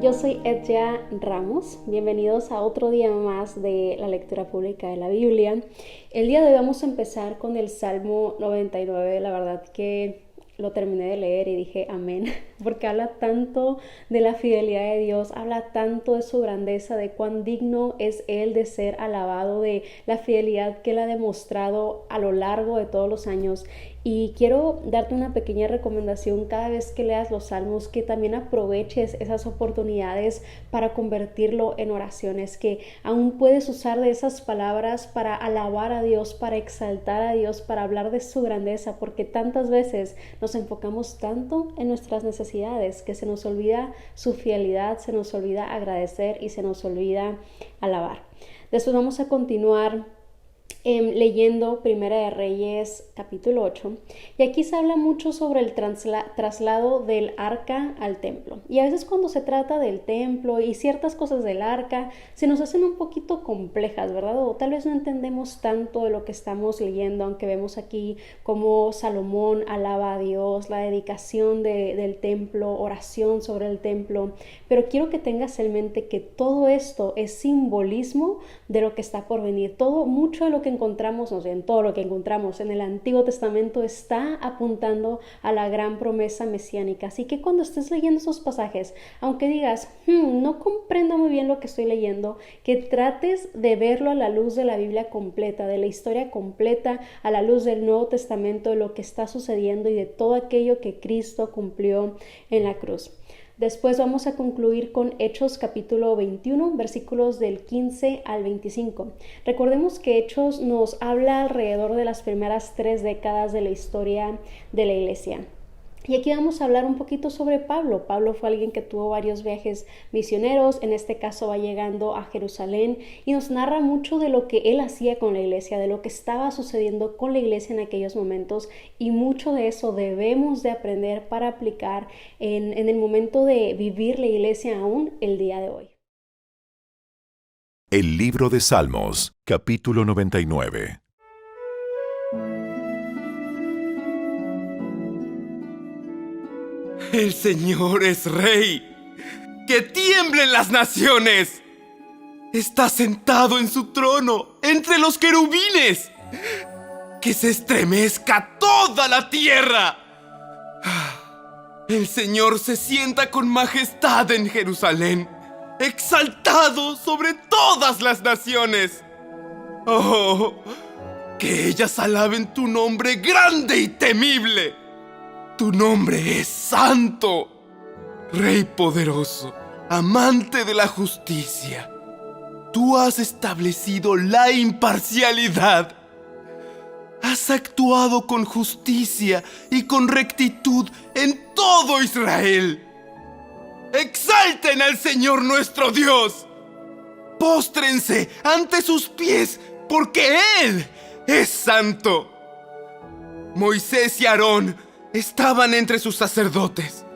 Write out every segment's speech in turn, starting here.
yo soy Edja Ramos. Bienvenidos a otro día más de la lectura pública de la Biblia. El día de hoy vamos a empezar con el Salmo 99. La verdad que lo terminé de leer y dije amén, porque habla tanto de la fidelidad de Dios, habla tanto de su grandeza, de cuán digno es Él de ser alabado, de la fidelidad que Él ha demostrado a lo largo de todos los años. Y quiero darte una pequeña recomendación cada vez que leas los salmos, que también aproveches esas oportunidades para convertirlo en oraciones, que aún puedes usar de esas palabras para alabar a Dios, para exaltar a Dios, para hablar de su grandeza, porque tantas veces nos enfocamos tanto en nuestras necesidades que se nos olvida su fidelidad, se nos olvida agradecer y se nos olvida alabar. Después vamos a continuar leyendo Primera de Reyes capítulo 8, y aquí se habla mucho sobre el traslado del arca al templo, y a veces cuando se trata del templo y ciertas cosas del arca se nos hacen un poquito complejas, ¿verdad? O tal vez no entendemos tanto de lo que estamos leyendo, aunque vemos aquí cómo Salomón alaba a Dios, la dedicación del templo, oración sobre el templo, pero quiero que tengas en mente que todo esto es simbolismo de lo que está por venir. Mucho de lo que encontramos, todo lo que encontramos en el Antiguo Testamento está apuntando a la gran promesa mesiánica. Así que cuando estés leyendo esos pasajes, aunque digas, no comprendo muy bien lo que estoy leyendo, que trates de verlo a la luz de la Biblia completa, de la historia completa, a la luz del Nuevo Testamento, de lo que está sucediendo y de todo aquello que Cristo cumplió en la cruz. Después vamos a concluir con Hechos capítulo 21, versículos del 15 al 25. Recordemos que Hechos nos habla alrededor de las primeras 3 décadas de la historia de la iglesia. Y aquí vamos a hablar un poquito sobre Pablo. Pablo fue alguien que tuvo varios viajes misioneros, en este caso va llegando a Jerusalén y nos narra mucho de lo que él hacía con la iglesia, de lo que estaba sucediendo con la iglesia en aquellos momentos, y mucho de eso debemos de aprender para aplicar en el momento de vivir la iglesia aún el día de hoy. El libro de Salmos, capítulo 99. El Señor es Rey. ¡Que tiemblen las naciones! Está sentado en su trono entre los querubines. ¡Que se estremezca toda la tierra! El Señor se sienta con majestad en Jerusalén, exaltado sobre todas las naciones. ¡Oh! Que ellas alaben tu nombre grande y temible. Tu nombre es santo, Rey poderoso, amante de la justicia. Tú has establecido la imparcialidad. Has actuado con justicia y con rectitud en todo Israel. Exalten al Señor nuestro Dios. Póstrense ante sus pies, porque Él es santo. Moisés y Aarón estaban entre sus sacerdotes.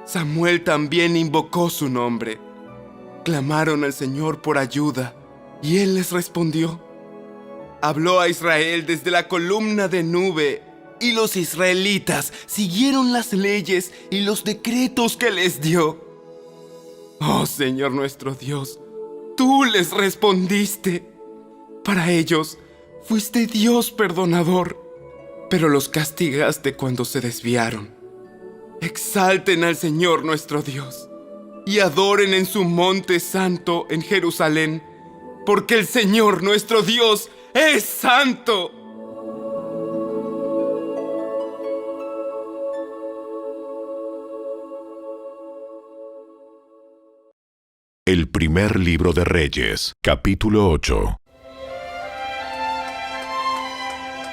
Samuel también invocó su nombre. Clamaron al Señor por ayuda, y Él les respondió. Habló a Israel desde la columna de nube, y los israelitas siguieron las leyes y los decretos que les dio. Oh Señor nuestro Dios, tú les respondiste. Para ellos fuiste Dios perdonador, pero los castigaste cuando se desviaron. Exalten al Señor nuestro Dios y adoren en su monte santo en Jerusalén, porque el Señor nuestro Dios es santo. El primer libro de Reyes, capítulo 8.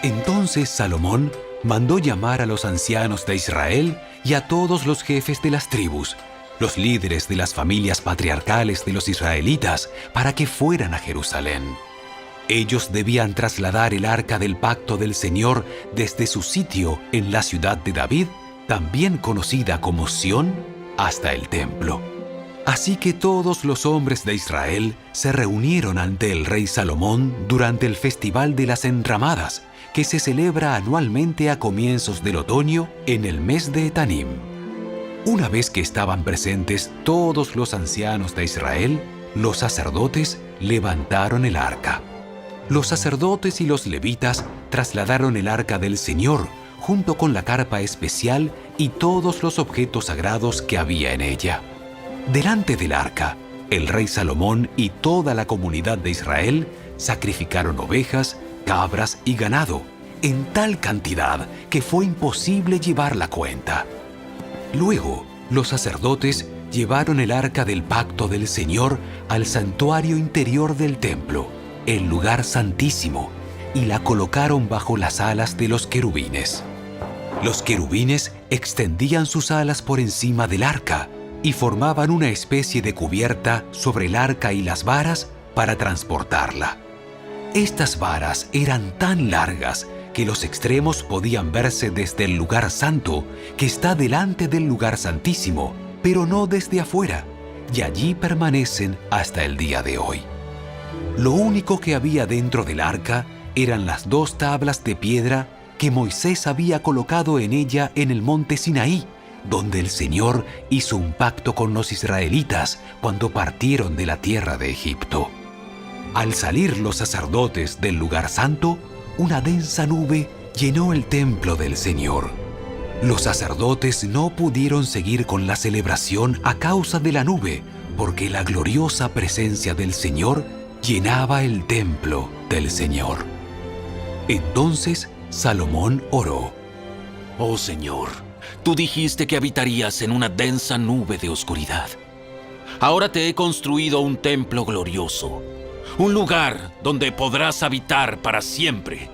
Entonces Salomón mandó llamar a los ancianos de Israel y a todos los jefes de las tribus, los líderes de las familias patriarcales de los israelitas, para que fueran a Jerusalén. Ellos debían trasladar el arca del pacto del Señor desde su sitio en la ciudad de David, también conocida como Sión, hasta el templo. Así que todos los hombres de Israel se reunieron ante el rey Salomón durante el Festival de las Enramadas, que se celebra anualmente a comienzos del otoño en el mes de Etanim. Una vez que estaban presentes todos los ancianos de Israel, los sacerdotes levantaron el arca. Los sacerdotes y los levitas trasladaron el arca del Señor junto con la carpa especial y todos los objetos sagrados que había en ella. Delante del arca, el rey Salomón y toda la comunidad de Israel sacrificaron ovejas, cabras y ganado, en tal cantidad que fue imposible llevar la cuenta. Luego, los sacerdotes llevaron el arca del pacto del Señor al santuario interior del templo, el lugar santísimo, y la colocaron bajo las alas de los querubines. Los querubines extendían sus alas por encima del arca y formaban una especie de cubierta sobre el arca y las varas para transportarla. Estas varas eran tan largas que los extremos podían verse desde el lugar santo, que está delante del lugar santísimo, pero no desde afuera, y allí permanecen hasta el día de hoy. Lo único que había dentro del arca eran las 2 tablas de piedra que Moisés había colocado en ella en el monte Sinaí, donde el Señor hizo un pacto con los israelitas cuando partieron de la tierra de Egipto. Al salir los sacerdotes del lugar santo, una densa nube llenó el templo del Señor. Los sacerdotes no pudieron seguir con la celebración a causa de la nube, porque la gloriosa presencia del Señor llenaba el templo del Señor. Entonces Salomón oró: Oh Señor, tú dijiste que habitarías en una densa nube de oscuridad. Ahora te he construido un templo glorioso, un lugar donde podrás habitar para siempre.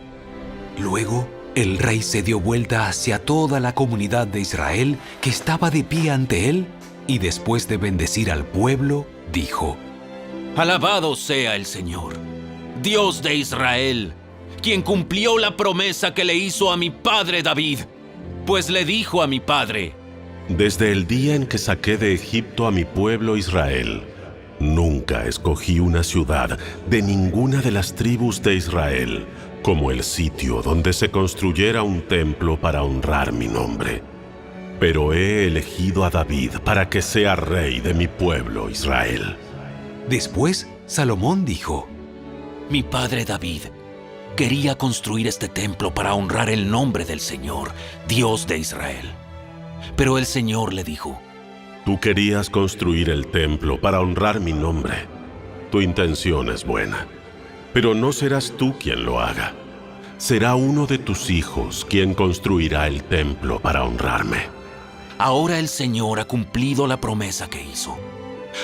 Luego, el rey se dio vuelta hacia toda la comunidad de Israel que estaba de pie ante él, y después de bendecir al pueblo, dijo: Alabado sea el Señor, Dios de Israel, quien cumplió la promesa que le hizo a mi padre David, pues le dijo a mi padre: Desde el día en que saqué de Egipto a mi pueblo Israel, nunca escogí una ciudad de ninguna de las tribus de Israel como el sitio donde se construyera un templo para honrar mi nombre. Pero he elegido a David para que sea rey de mi pueblo Israel. Después, Salomón dijo: Mi padre David quería construir este templo para honrar el nombre del Señor, Dios de Israel. Pero el Señor le dijo: Tú querías construir el templo para honrar mi nombre. Tu intención es buena, pero no serás tú quien lo haga. Será uno de tus hijos quien construirá el templo para honrarme. Ahora el Señor ha cumplido la promesa que hizo,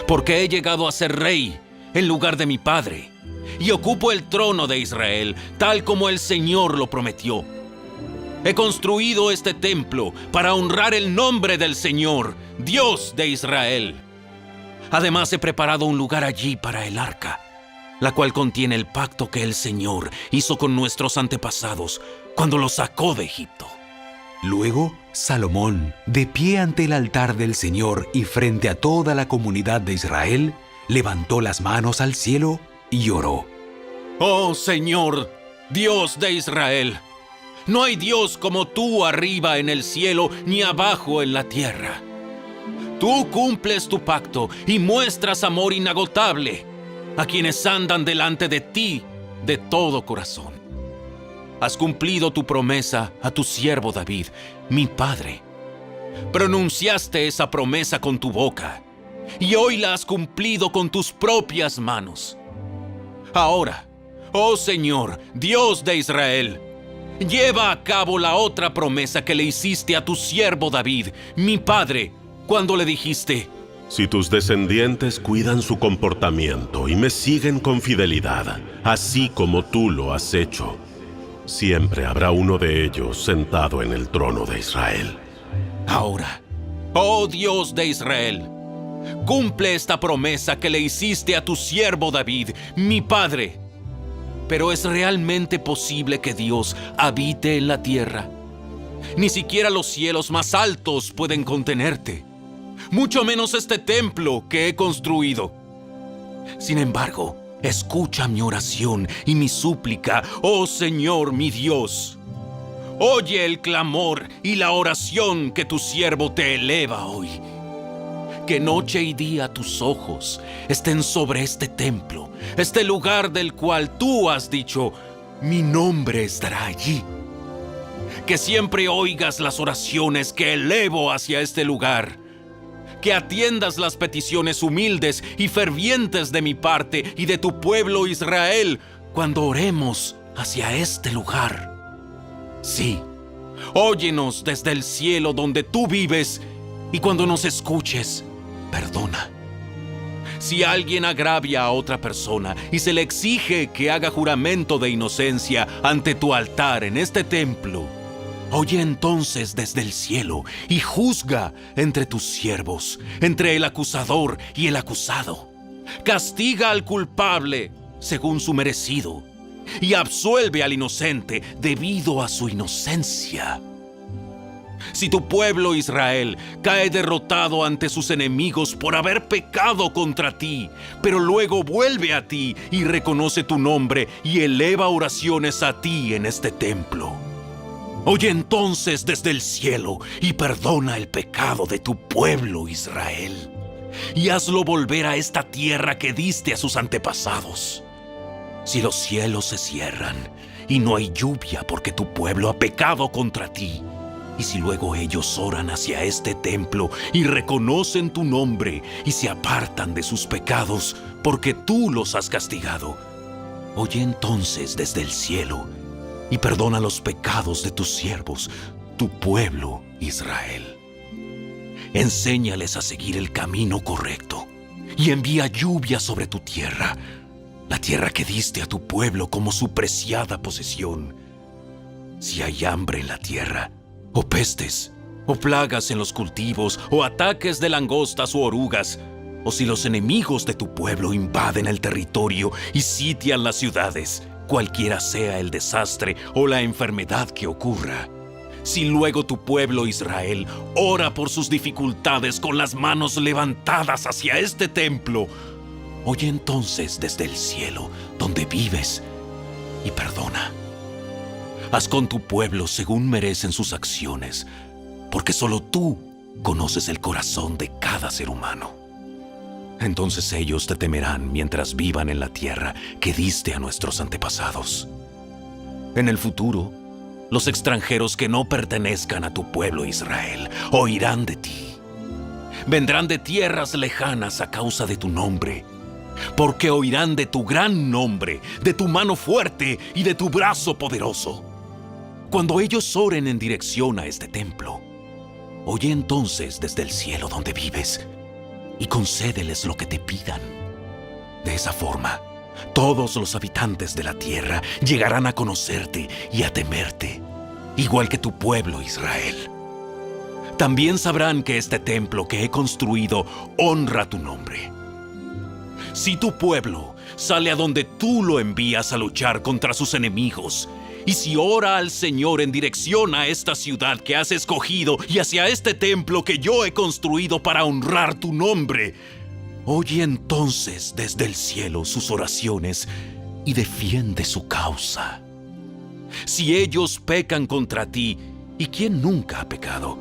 porque he llegado a ser rey en lugar de mi padre, y ocupo el trono de Israel, tal como el Señor lo prometió. He construido este templo para honrar el nombre del Señor, Dios de Israel. Además, he preparado un lugar allí para el arca, la cual contiene el pacto que el Señor hizo con nuestros antepasados cuando los sacó de Egipto. Luego, Salomón, de pie ante el altar del Señor y frente a toda la comunidad de Israel, levantó las manos al cielo y oró: Oh Señor, Dios de Israel, no hay Dios como tú arriba en el cielo ni abajo en la tierra. Tú cumples tu pacto y muestras amor inagotable a quienes andan delante de ti de todo corazón. Has cumplido tu promesa a tu siervo David, mi padre. Pronunciaste esa promesa con tu boca, y hoy la has cumplido con tus propias manos. Ahora, oh Señor, Dios de Israel, lleva a cabo la otra promesa que le hiciste a tu siervo David, mi padre, cuando le dijiste: Si tus descendientes cuidan su comportamiento y me siguen con fidelidad, así como tú lo has hecho, siempre habrá uno de ellos sentado en el trono de Israel. Ahora, oh Dios de Israel, cumple esta promesa que le hiciste a tu siervo David, mi padre. Pero ¿es realmente posible que Dios habite en la tierra? Ni siquiera los cielos más altos pueden contenerte, mucho menos este templo que he construido. Sin embargo, escucha mi oración y mi súplica, oh Señor mi Dios. oye el clamor y la oración que tu siervo te eleva hoy. Que noche y día tus ojos estén sobre este templo, este lugar del cual tú has dicho, mi nombre estará allí. Que siempre oigas las oraciones que elevo hacia este lugar. Que atiendas las peticiones humildes y fervientes de mi parte y de tu pueblo Israel cuando oremos hacia este lugar. Sí, óyenos desde el cielo donde tú vives y cuando nos escuches, perdona. Si alguien agravia a otra persona y se le exige que haga juramento de inocencia ante tu altar en este templo, oye entonces desde el cielo y juzga entre tus siervos, entre el acusador y el acusado. Castiga al culpable según su merecido y absuelve al inocente debido a su inocencia. Si tu pueblo Israel cae derrotado ante sus enemigos por haber pecado contra ti, pero luego vuelve a ti y reconoce tu nombre y eleva oraciones a ti en este templo, oye entonces desde el cielo y perdona el pecado de tu pueblo Israel y hazlo volver a esta tierra que diste a sus antepasados. Si los cielos se cierran y no hay lluvia porque tu pueblo ha pecado contra ti, y si luego ellos oran hacia este templo y reconocen tu nombre y se apartan de sus pecados porque tú los has castigado, oye entonces desde el cielo y perdona los pecados de tus siervos, tu pueblo Israel. Enséñales a seguir el camino correcto y envía lluvia sobre tu tierra, la tierra que diste a tu pueblo como su preciada posesión. Si hay hambre en la tierra, o pestes, o plagas en los cultivos, o ataques de langostas o orugas, o si los enemigos de tu pueblo invaden el territorio y sitian las ciudades, cualquiera sea el desastre o la enfermedad que ocurra. Si luego tu pueblo Israel ora por sus dificultades con las manos levantadas hacia este templo, oye entonces desde el cielo donde vives y perdona. Haz con tu pueblo según merecen sus acciones, porque solo tú conoces el corazón de cada ser humano. Entonces ellos te temerán mientras vivan en la tierra que diste a nuestros antepasados. En el futuro, los extranjeros que no pertenezcan a tu pueblo Israel oirán de ti. Vendrán de tierras lejanas a causa de tu nombre, porque oirán de tu gran nombre, de tu mano fuerte y de tu brazo poderoso. Cuando ellos oren en dirección a este templo, oye entonces desde el cielo donde vives y concédeles lo que te pidan. De esa forma, todos los habitantes de la tierra llegarán a conocerte y a temerte, igual que tu pueblo Israel. También sabrán que este templo que he construido honra tu nombre. Si tu pueblo sale a donde tú lo envías a luchar contra sus enemigos, y si ora al Señor en dirección a esta ciudad que has escogido y hacia este templo que yo he construido para honrar tu nombre, oye entonces desde el cielo sus oraciones y defiende su causa. Si ellos pecan contra ti, ¿y quién nunca ha pecado?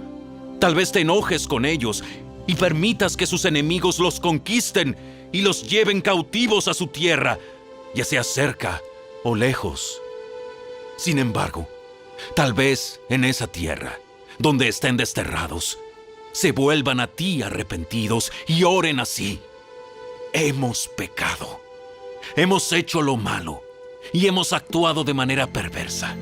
Tal vez te enojes con ellos y permitas que sus enemigos los conquisten y los lleven cautivos a su tierra, ya sea cerca o lejos. Sin embargo, tal vez en esa tierra, donde estén desterrados, se vuelvan a ti arrepentidos y oren así: hemos pecado, hemos hecho lo malo y hemos actuado de manera perversa.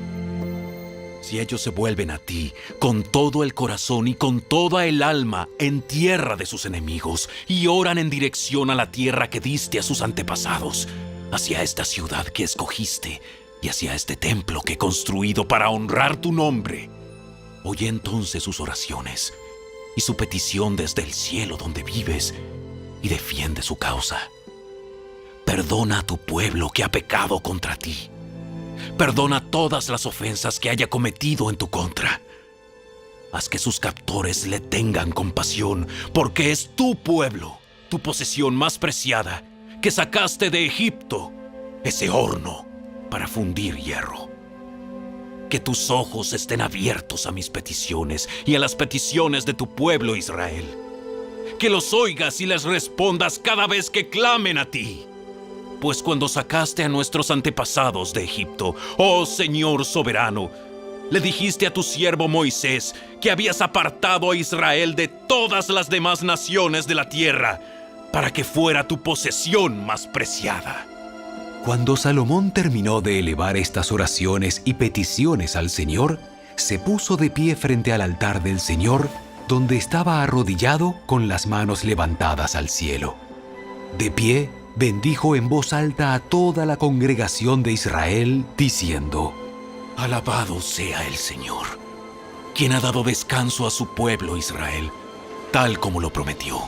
Si ellos se vuelven a ti con todo el corazón y con toda el alma en tierra de sus enemigos y oran en dirección a la tierra que diste a sus antepasados, hacia esta ciudad que escogiste y hacia este templo que he construido para honrar tu nombre, oye entonces sus oraciones y su petición desde el cielo donde vives y defiende su causa. Perdona a tu pueblo que ha pecado contra ti. Perdona todas las ofensas que haya cometido en tu contra. Haz que sus captores le tengan compasión, porque es tu pueblo, tu posesión más preciada, que sacaste de Egipto, ese horno para fundir hierro. que tus ojos estén abiertos a mis peticiones y a las peticiones de tu pueblo Israel. Que los oigas y les respondas cada vez que clamen a ti. Pues cuando sacaste a nuestros antepasados de Egipto, oh Señor soberano, le dijiste a tu siervo Moisés que habías apartado a Israel de todas las demás naciones de la tierra para que fuera tu posesión más preciada. Cuando Salomón terminó de elevar estas oraciones y peticiones al Señor, se puso de pie frente al altar del Señor, donde estaba arrodillado con las manos levantadas al cielo. De pie, bendijo en voz alta a toda la congregación de Israel, diciendo: Alabado sea el Señor, quien ha dado descanso a su pueblo Israel, tal como lo prometió.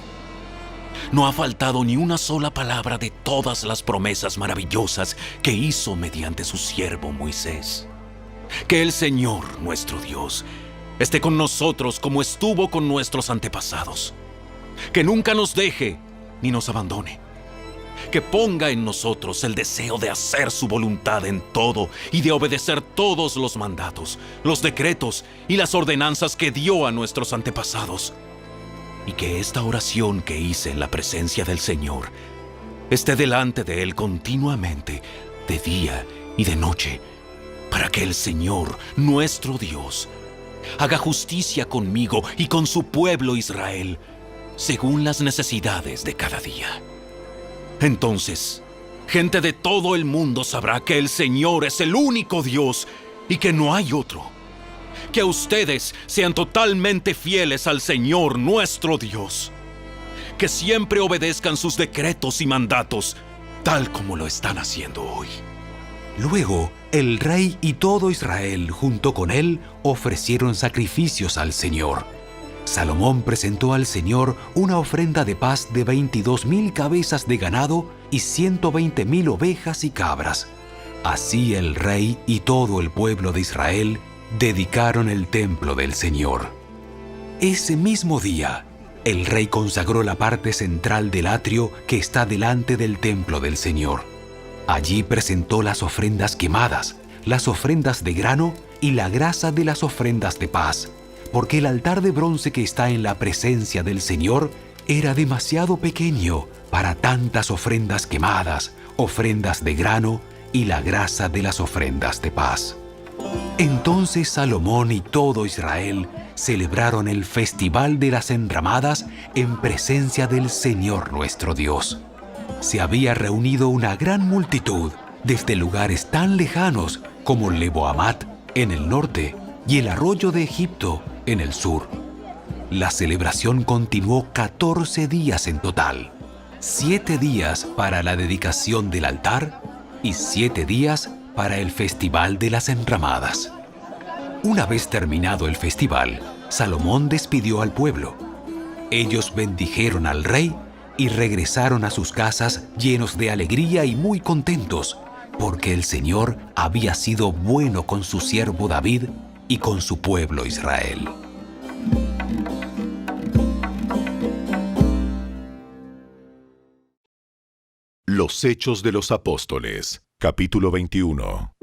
No ha faltado ni una sola palabra de todas las promesas maravillosas que hizo mediante su siervo Moisés. Que el Señor, nuestro Dios, esté con nosotros como estuvo con nuestros antepasados. Que nunca nos deje ni nos abandone. Que ponga en nosotros el deseo de hacer su voluntad en todo y de obedecer todos los mandatos, los decretos y las ordenanzas que dio a nuestros antepasados. Y que esta oración que hice en la presencia del Señor esté delante de Él continuamente, de día y de noche, para que el Señor, nuestro Dios, haga justicia conmigo y con su pueblo Israel, según las necesidades de cada día. Entonces, gente de todo el mundo sabrá que el Señor es el único Dios y que no hay otro. Que ustedes sean totalmente fieles al Señor nuestro Dios. Que siempre obedezcan sus decretos y mandatos, tal como lo están haciendo hoy. Luego, el rey y todo Israel junto con él ofrecieron sacrificios al Señor. Salomón presentó al Señor una ofrenda de paz de 22,000 cabezas de ganado y 120,000 ovejas y cabras. Así el rey y todo el pueblo de Israel dedicaron el templo del Señor. Ese mismo día, el rey consagró la parte central del atrio que está delante del templo del Señor. Allí presentó las ofrendas quemadas, las ofrendas de grano y la grasa de las ofrendas de paz, porque el altar de bronce que está en la presencia del Señor era demasiado pequeño para tantas ofrendas quemadas, ofrendas de grano y la grasa de las ofrendas de paz. Entonces Salomón y todo Israel celebraron el Festival de las Enramadas en presencia del Señor nuestro Dios. Se había reunido una gran multitud desde lugares tan lejanos como Lebo Hamat en el norte y el arroyo de Egipto en el sur. La celebración continuó 14 días en total, 7 días para la dedicación del altar y 7 días para el Festival de las Enramadas. Una vez terminado el festival, Salomón despidió al pueblo. Ellos bendijeron al rey y regresaron a sus casas llenos de alegría y muy contentos, porque el Señor había sido bueno con su siervo David y con su pueblo Israel. Los Hechos de los Apóstoles, capítulo 21.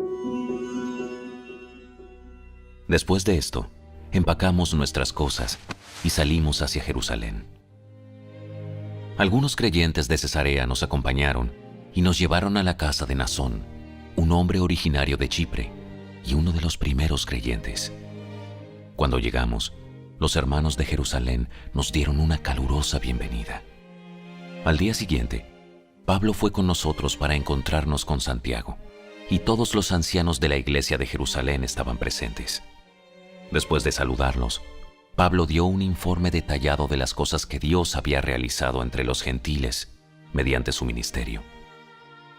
Después de esto, empacamos nuestras cosas y salimos hacia Jerusalén. Algunos creyentes de Cesarea nos acompañaron y nos llevaron a la casa de Nasón, un hombre originario de Chipre y uno de los primeros creyentes. Cuando llegamos, los hermanos de Jerusalén nos dieron una calurosa bienvenida. Al día siguiente, Pablo fue con nosotros para encontrarnos con Santiago, y todos los ancianos de la iglesia de Jerusalén estaban presentes. Después de saludarlos, Pablo dio un informe detallado de las cosas que Dios había realizado entre los gentiles mediante su ministerio.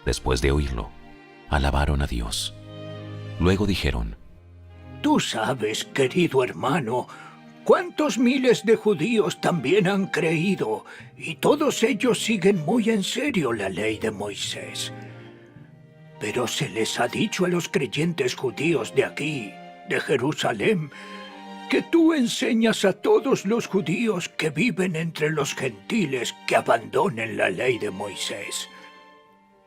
Después de oírlo, alabaron a Dios. Luego dijeron: Tú sabes, querido hermano, cuántos miles de judíos también han creído, y todos ellos siguen muy en serio la ley de Moisés. Pero se les ha dicho a los creyentes judíos de aquí, de Jerusalén, que tú enseñas a todos los judíos que viven entre los gentiles que abandonen la ley de Moisés.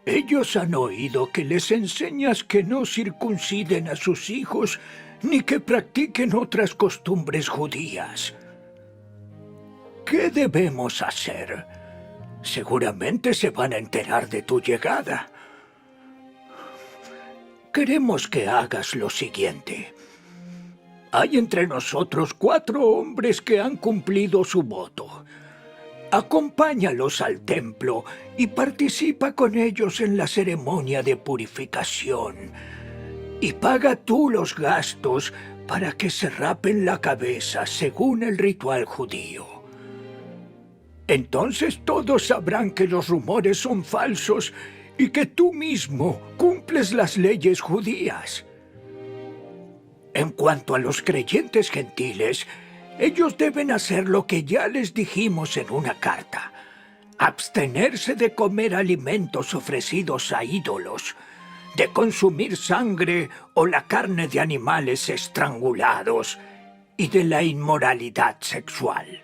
Ellos han oído que les enseñas que no circunciden a sus hijos ni que practiquen otras costumbres judías. ¿Qué debemos hacer? Seguramente se van a enterar de tu llegada. Queremos que hagas lo siguiente. Hay entre nosotros 4 hombres que han cumplido su voto. Acompáñalos al templo y participa con ellos en la ceremonia de purificación. Y paga tú los gastos para que se rapen la cabeza según el ritual judío. Entonces todos sabrán que los rumores son falsos y que tú mismo cumples las leyes judías. En cuanto a los creyentes gentiles, ellos deben hacer lo que ya les dijimos en una carta: abstenerse de comer alimentos ofrecidos a ídolos, de consumir sangre o la carne de animales estrangulados y de la inmoralidad sexual.